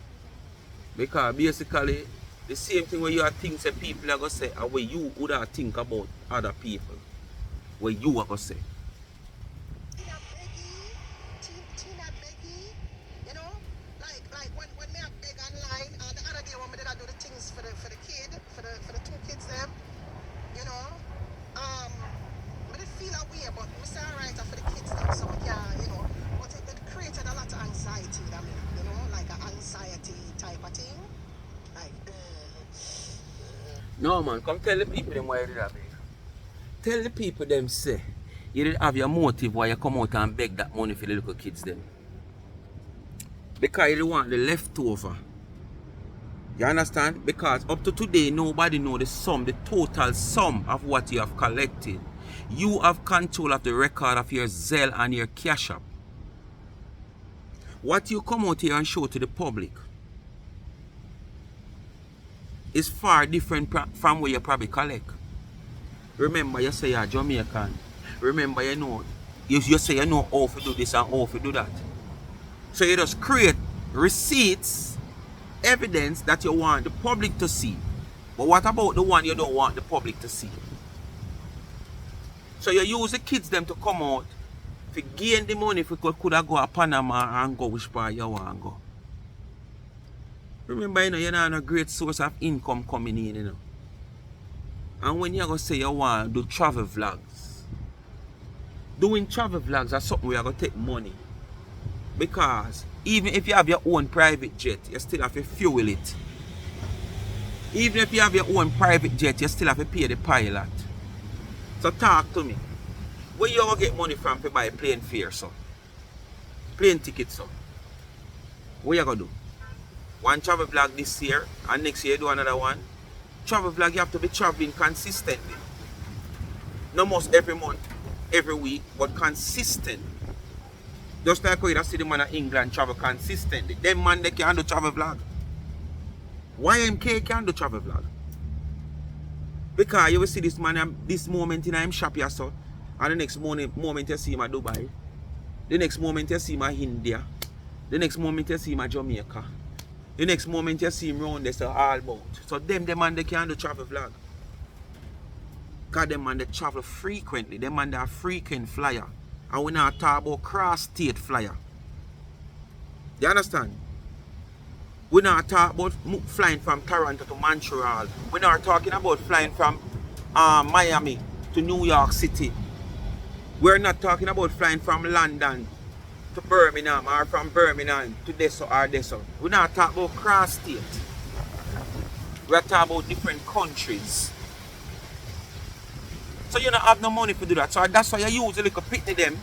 Because basically, the same thing where you think say people are going to say, and what you would have think about other people. What you are going to say. Tina Beggy, you know, like when me a beg online, the other day when me did I do the things for the two kids them, you know, me did feel a way, but me say alright for the kids them, so yeah, you know, but it created a lot of anxiety, I mean, you know, like an anxiety type of thing, like. No man, come tell the people them why you did that, babe. Tell the people them say you did have your motive why you come out and beg that money for the little kids them. Because you want the leftover. You understand? Because up to today nobody know the sum, the total sum of what you have collected. You have control of the record of your Zelle and your Cash App. What you come out here and show to the public is far different from where you probably collect. Remember you say you're Jamaican. Remember you know you say you know how to do this and how to do that. So you just create receipts, evidence that you want the public to see. But what about the one you don't want the public to see? So you use the kids them to come out to gain the money if you could have go to Panama and go which part you want to go. Remember, you know, you're not a great source of income coming in, you know. And when you're going to say you want to do travel vlogs, doing travel vlogs is something where you're going to take money. Because even if you have your own private jet, you still have to fuel it. Even if you have your own private jet, you still have to pay the pilot. So talk to me. Where you going to get money from to buy plane fare, so? Plane tickets, so? What you going to do? One travel vlog this year, and next year do another one. Travel vlog, you have to be traveling consistently. Not most every month, every week, but consistent. Just like how you see the man in England travel consistently. Them man they can do travel vlog. YMK can do travel vlog. Because you will see this man this moment in him shop here, so, and the next moment you see him at Dubai. The next moment you see him at India. The next moment you see him at Jamaica. The next moment you see him round there, so all about. So them man they can do travel vlog. Because them man they travel frequently. Them man they are frequent flyer. And we not talk about cross-state flyer. You understand? We not talk about flying from Toronto to Montreal. We not talking about flying from Miami to New York City. We're not talking about flying from London to Birmingham or from Birmingham to this or this. We're not talking about cross-state. We're talking about different countries. So you don't have no money to do that. So that's why you use a little pitney them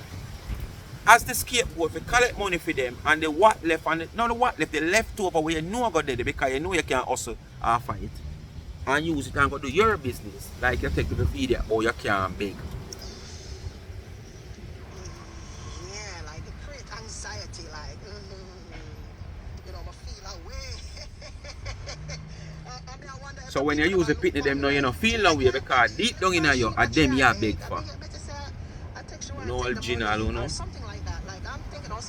as the scapegoat to collect money for them, and the what left and not the what left, the leftover where you know go there because you know you can't hustle or fight. And use it and go do your business. Like you take to the video or you can't beg. Yeah, like it creates anxiety, like you know, I feel away. I wonder So when you use the pitney them now you don't feel that way because deep down in you at them you beg for. No original, you know.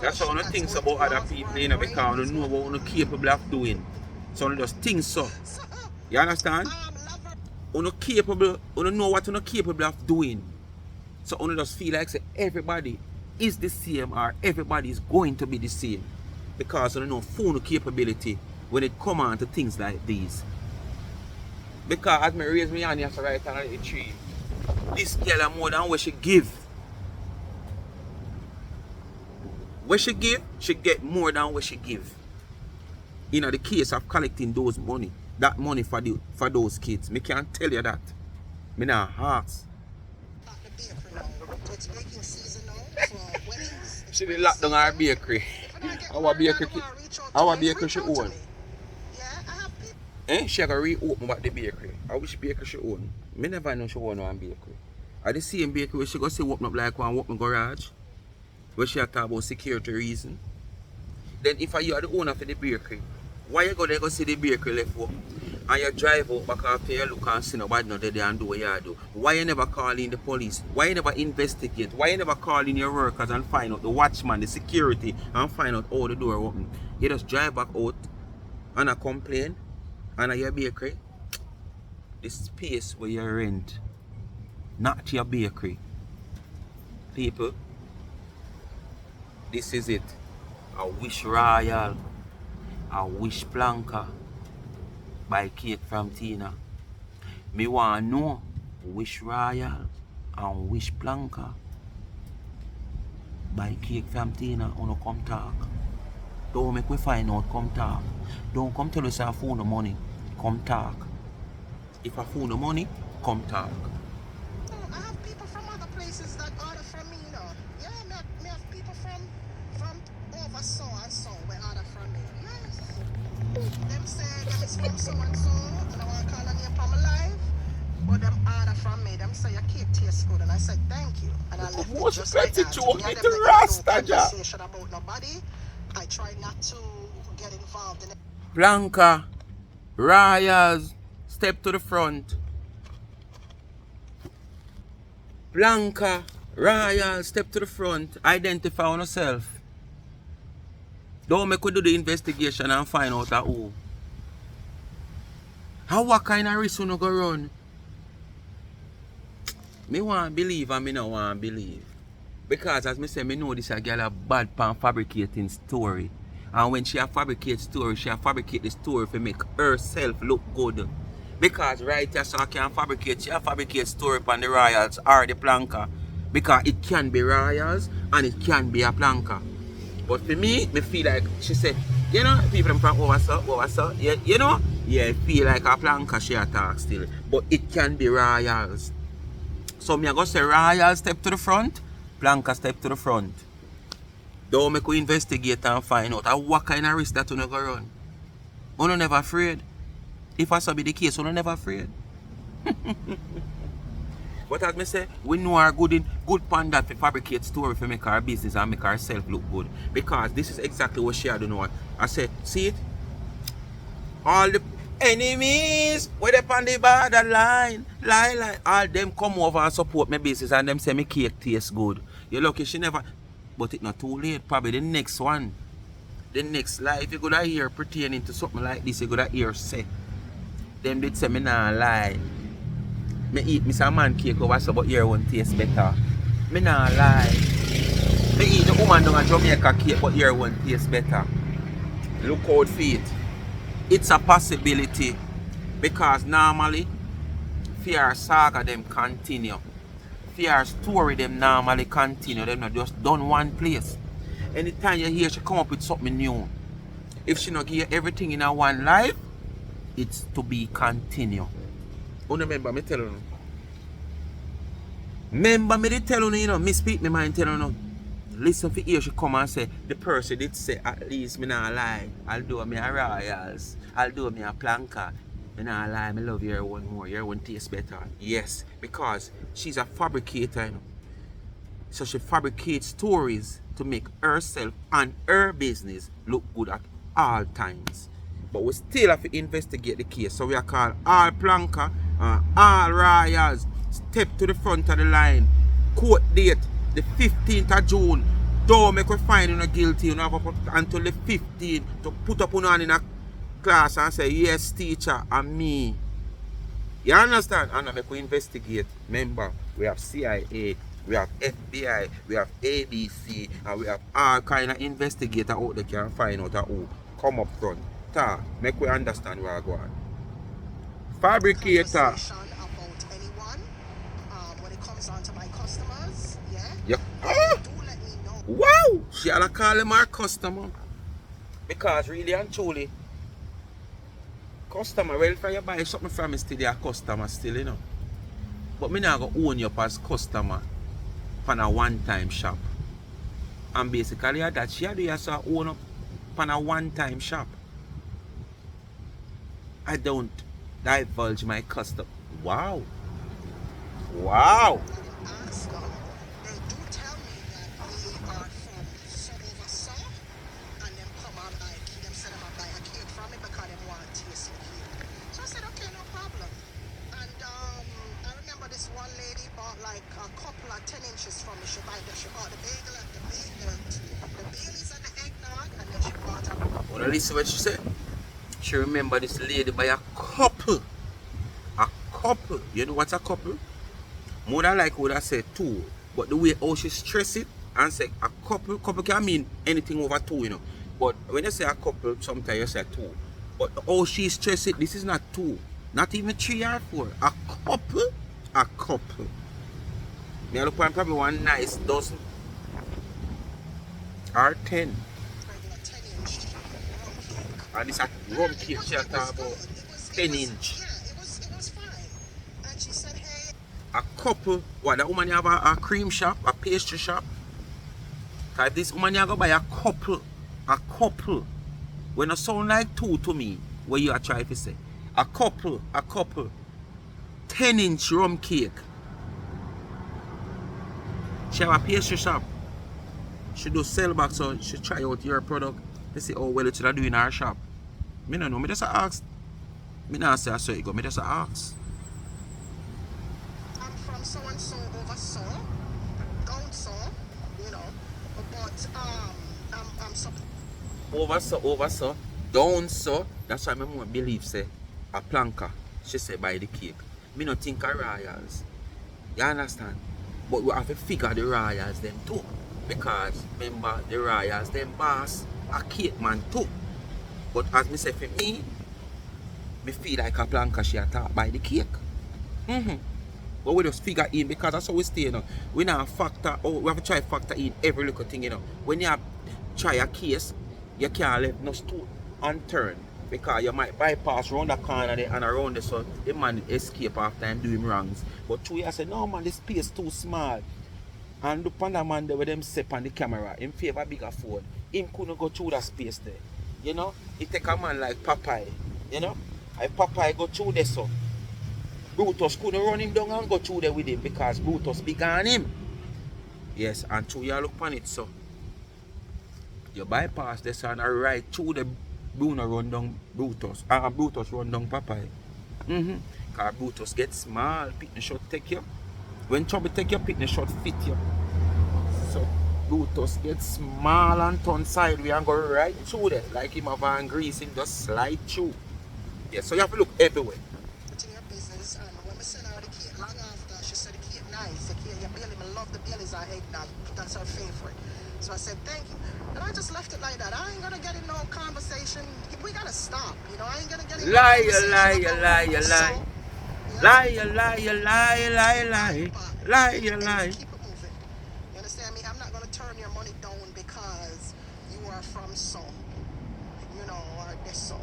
That's how one thinks about other people, you know, because you know what you're capable of doing. So you just think so. You understand? You're capable, you know what you're capable of doing. So you just feel like say, everybody is the same or everybody is going to be the same. Because you know full capability when it comes on to things like these. Because as me raise my hand here so right under the tree, this girl is more than what she give. What she give, she get more than what she give. In the case of collecting those money, that money for those kids, me can't tell you that. Me not hearts. It's baking season now, so weddings. She did lock down her bakery. Our bakery she own. Yeah, I have people. She gonna reopen back the bakery. I wish bakery she own. Me never know she own one bakery. At the same bakery she go say open up like one open garage. Where she talk about security reason. Then if you are the owner for the bakery, why you go there go see the bakery left up and you drive out back after you look and see nobody not there and do what you do? Why you never call in the police? Why you never investigate? Why you never call in your workers and find out the watchman, the security, and find out how the door open? You just drive back out and complain and at your bakery. The space where you rent, not your bakery. People, this is it. I wish Royal, I wish Plankas buy cake from Tina. Me want to know wish Royal and wish Plankas buy cake from Tina. Or no come talk. Don't make we find out, come talk. Don't come tell us I found the money, come talk. If I found the money, come talk. I have people from other places that order from me, you know. Yeah, me have people from over so and so we order from me. Yes. Them say them is from so and so, and I want to call a name from my life. But them order from me. Them say your cake tastes good, and I said thank you. And I left it just like that. Me and them no conversation about nobody. I try not to get involved in it. Plankas, Royals, step to the front. Planka, Royal, step to the front, identify on yourself. Don't make we do the investigation and find out who. How what kind of risk you no go run? Me want believe and me no want believe. Because as me say, me know this a girl a bad pan fabricating story. And when she a fabricate story, she a fabricate the story to make herself look good. Because right here, so I can fabricate, she a fabricate story on the Royals or the Planka. Because it can be Royals and it can be a Planka. But for me feel like, she said, you know, people from oversaw, yeah, you know? Yeah, it feel like a Planka she attack still. But it can be Royals. So me I go say Royal step to the front, Planka step to the front. Don't make we investigate and find out what kind of risk that you go run. You never afraid. If I saw be the case, you never afraid. But as me say, we know our good pan that to fabricate story to make our business and make ourselves look good. Because this is exactly what she had to know. I said, see it? All the enemies where they on the borderline, lie, all them come over and support my business and them say my cake tastes good. You're lucky she never, but it's not too late. Probably the next one, the next life you gonna hear pertaining to something like this, you gonna hear say. Them did say me nah lie. Me eat me some man cake over so but your one taste better. Me nah lie. Me eat the woman down a Jamaica cake but your one taste better. Look out for it. It's a possibility because normally fear saga them continue. Fear story them normally continue. Them not just done one place. Anytime you hear she come up with something new, if she not give you everything in her one life, it's to be continue. Oh, remember me tell you. Remember me they tell you, me speak me mind tell you. Listen for here she come and say, the person did say, at least me not lie. I'll do me a Royals. I'll do me a Planka. Me not lie, me love your one more. Your one tastes better. Yes, because she's a fabricator, you know. So she fabricates stories to make herself and her business look good at all times. But we still have to investigate the case. So we are called all Planka and all Royals. Step to the front of the line. Court date the 15th of June. Don't make we find you guilty. You have until the 15th to put up on in a class and say, yes, teacher, and me. You understand? And make we investigate. Remember, we have CIA, we have FBI, we have ABC, and we have all kind of investigator out there can find out who come up front. Make we understand where I go on. Fabricator. About anyone, when it comes on to my customers, yeah. Do let me know. Wow! She had to call them our customer. Because really and truly, customer, well, if you buy something from me still, you're a customer still, you know. But me not going to own you up as customer on a one-time shop. And basically that she had to own up on a one-time shop. I don't divulge my custom. Wow. Wow. Ask them. They do tell me that they are from some oversaw, and them come on like them say them buy a cake from me because they want to taste the cake. So I said, okay, no problem. And I remember this one lady bought like a couple of 10 inches from me. She bought the bagel and the Baileys and the eggnog, and then she bought a. Wanna listen what she said? She remember this lady by a couple. A couple. You know what's a couple? More than like would I say two. But the way how she stress it and say a couple can mean anything over two, you know. But when you say a couple, sometimes you say two. But how she stress it, this is not two. Not even 3 or 4. A couple. A couple. Me look for probably one nice dozen. Or 10. And it's a rum cake she talk about 10 inch. Yeah, it was fine. And she said, hey. A couple, what, that woman have a cream shop, a pastry shop? Cause this woman you go buy a couple. When it sound like two to me, what you are trying to say? A couple. 10-inch rum cake. She have a pastry shop. She do sell back, so she try out your product. They say, oh, well, it's what do in our shop. Me no know, me just ask. Me not say I saw it go, me just ask. I'm from so and so over so, down so, you know. But I'm so Over so, down so. That's why my mom believe say a planka. She say buy the cake. Me not think of royals. You understand? But we have to figure the royals them too. Because remember the royals them boss a cake man too. But as me say for me feel like a planka she attack by the cake. But we just figure in because that's how we stay, you know. We now factor we have to try factor in every little thing, you know. When you try a case, you can't let no stone unturned because you might bypass around the corner there and around there so the man escape after him doing wrongs. But two years say, no man, this space too small. And the panda man there with them step on the camera in favor bigger phone. Him couldn't go through that space there. You know? It take a man like Popeye. You know? If Popeye go through there so Brutus couldn't run him down and go through there with him because Brutus began him. Yes, and two you look on it so you bypass this and right through the Bruno run down Brutus. Brutus run down Popeye. Because Brutus get small, picnic shot take you. When trouble take your picnic shot fit you. So Brutus get small and turn sideways and go right through there. Like him have Van Grease, him just slide through. Yeah, so you have to look everywhere. in your business, and when we send her the cake, long after, she said the cake nice, the cake, your Bailey, I love the Baileys I eggnog, that's her favorite. So I said, thank you. And I just left it like that. I ain't gonna get in no conversation. We gotta stop, you know, I ain't gonna get in no conversation. Lie. Keep it moving. You understand me? I'm not gonna turn your money down because you are from so, you know, or this so.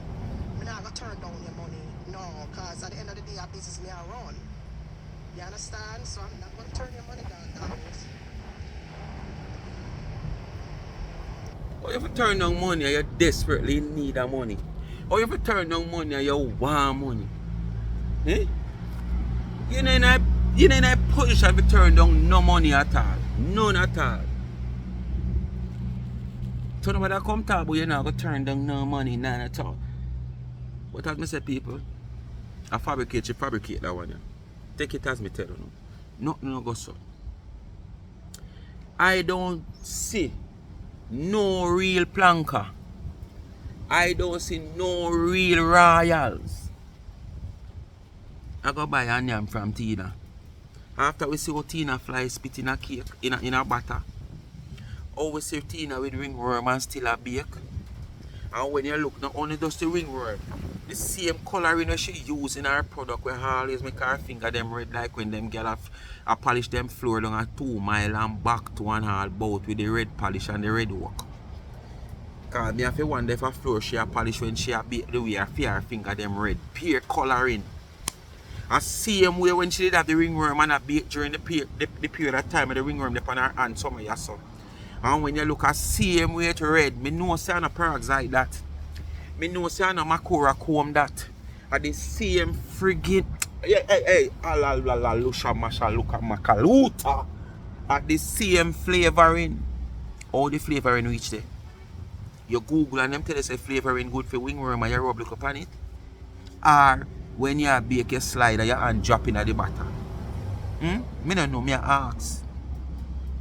I'm not gonna turn down your money. No, because at the end of the day, our business may run. You understand? So I'm not gonna turn your money down, guys. Or if you turn down money and you desperately need that money. Or if you turn down money and you want money. Eh? You know in a position to turn down no money at all. None at all. So nobody come talk but you're not going to turn down no money, none at all. But as I say people, I fabricate that one. Yeah. Take it as me tell you. Nothing no go so. I don't see no real planka. I don't see no real royals. I go buy a yam from Tina. After we see how Tina fly spit in a cake, in a butter. How we see Tina with ringworm and still a bake. And when you look, not only does the ringworm, the same coloring she use in her product, we always make her finger them red like when them girl have polish them floor down a 2 mile and back to one hall bout with the red polish and the red work. Cause me have to wonder if a floor she a polish when she a bake the way her finger them red. Pure coloring. And same way when she did have the ringworm and a bake during the period of time of the ringworm upon her hand some of your son. And when you look at same way to red, me know say no peroxide that. Me know say no Makora comb that. At the same friggin' hey, lusha masha luka makaluta. At the same flavoring. All the flavoring which there. You Google and them tell you say flavoring good for wingworm and you rub look upon it. Or when you bake your slider your hand drop in at the butter. Me don't know, me ask.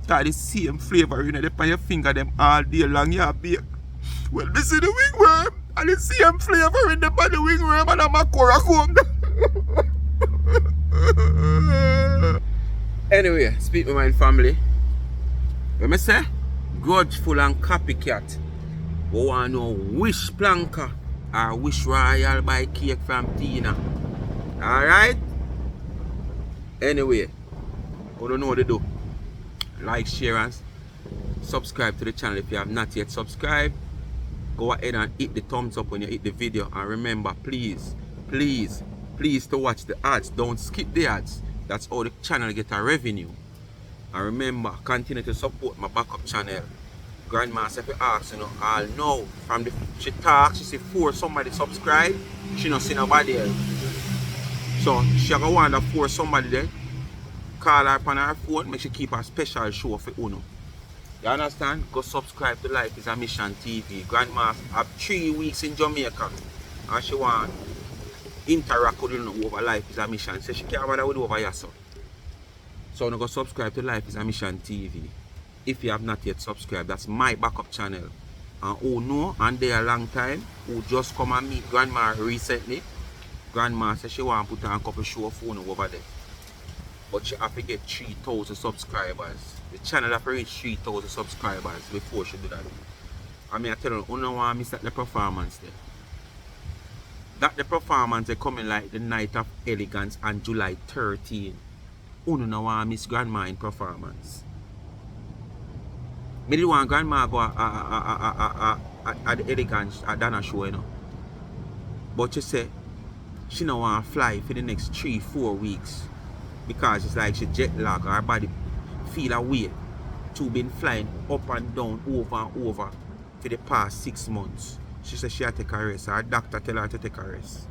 Cause the same flavoring upon your finger them all day long you bake. Well, this is the wingworm. And the same flavor in the body wingworm and a Makora comb. Anyway, speak with my family. When I say Grudgefull and Copycat, we want to know which planka or which royal buy cake from Tina. Alright? Anyway, we don't know what to do. Like, share, and subscribe to the channel if you have not yet subscribed. Go ahead and hit the thumbs up when you hit the video, and remember, please to watch the ads. Don't skip the ads. That's how the channel get a revenue. And remember, continue to support my backup channel. Grandma if you ask, you know, I'll know from the she talks, she see 4 somebody subscribe, she not see nobody else. So she gonna want to force somebody there, call her on her phone, make she keep a special show for Uno. You understand? Go subscribe to Life is a Mission TV. Grandma have 3 weeks in Jamaica and she want interact with you over Life is a Mission. So she can't bother with over here, so. So now go subscribe to Life is a Mission TV. If you have not yet subscribed, that's my backup channel. And who know and they a long time, who just come and meet Grandma recently. Grandma said she want to put on a couple show phone over there. But she have to get 3,000 subscribers. The channel have to reach 3,000 subscribers before she do that. I mean, I tell you, you don't want to miss the performance there. That the performance they coming like the Night of Elegance on July 13. You don't want to miss Grandma in performance. Me did want Grandma go at the Elegance at Dana show, you know. But she said she don't want to fly for the next 3-4 weeks. Because it's like she jet lag, her body feel a way to been flying up and down, over and over for the past 6 months. She said she had to take a rest. Her doctor tell her to take a rest.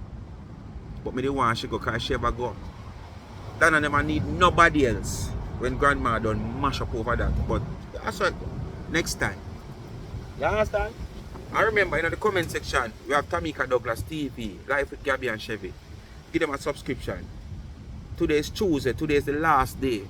But me the want she go because she ever go. Dana never need nobody else when Grandma done mash up over that. But that's what next time. You understand? I remember in the comment section we have Tamika Douglas TV, Life with Gabby and Chevy. Give them a subscription. Today is Tuesday, today is the last day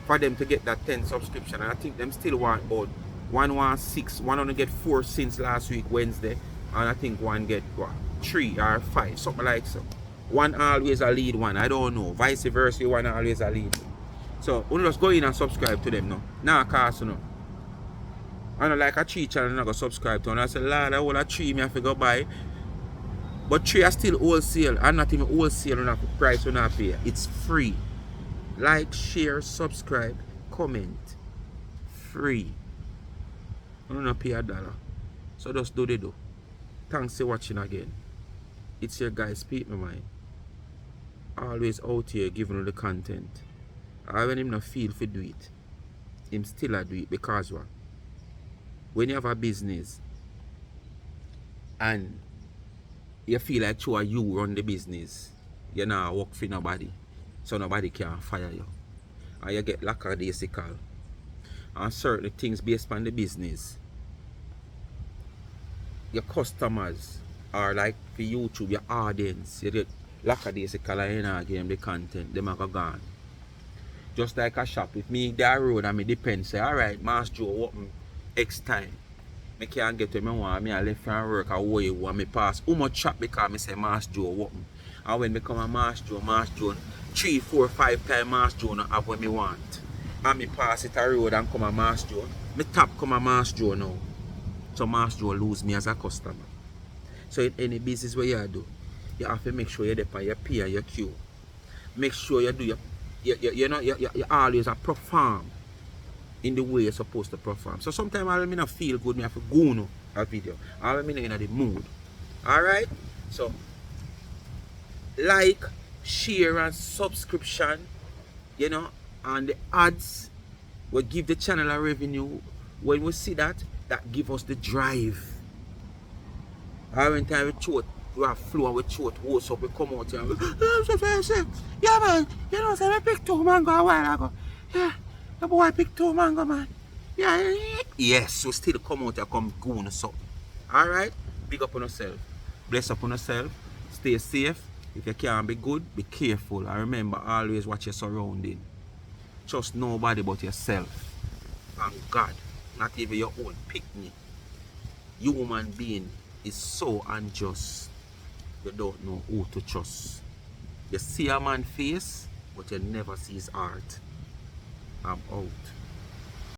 for them to get that 10 subscription. And I think them still want about 116. One only get 4 since last week, Wednesday. And I think one get what, 3 or 5, something like so. One always a lead one, I don't know. Vice versa, one always a lead. So, you just go in and subscribe to them now. Nah, cause you know. I don't like a 3 channel and I go subscribe to. And I say, Lord, I want a 3 me have to go buy. But 3 are still wholesale, and not even wholesale enough price when I pay. It's free. Like, share, subscribe, comment. Free. You don't pay $1. So just do the do. Thanks for watching again. It's your guy, Speak My Mind. Always out here giving you the content. I when him not feel for do it, him still a do it because what? When you have a business and you feel like you run the business, you not work for nobody, so nobody can fire you. And you get lackadaisical. And certain things based on the business. Your customers are like for YouTube, your audience, you get lackadaisical and you not give them the content, them are gone. Just like a shop, if me that road and me depend, say, alright, Master Joe open X time. I can't get to me want me I left from work away want me pass. How much shop because I say Master Joe open. And when me come a Master Joe 3, 4, 5 times Master Joe not have what me want. And me pass it a road and come a Master Joe. Me tap come a Master Joe now. So Master Joe lose me as a customer. So in any business where you do, you have to make sure you're there on your pay and your queue. Make sure you do you always perform in the way you're supposed to perform. So sometimes I may not feel good, me have to go no a video. I may not in the mood. Alright? So like, share and subscription, you know, and the ads will give the channel a revenue. When we see that, that give us the drive. Every time we throat, we have flow and we throat what's up, we come out here and we, yeah man, you know, say we picked 2 mango a while ago. Yeah, the boy picked 2 mango, man. Yeah, yes, we still come out here, come goon us up. Alright? Big up on yourself. Bless up on yourself. Stay safe. If you can't be good, be careful. And remember, always watch your surrounding. Trust nobody but yourself. And God, not even your own picnic. Human being is so unjust. You don't know who to trust. You see a man's face, but you never see his heart. I'm out.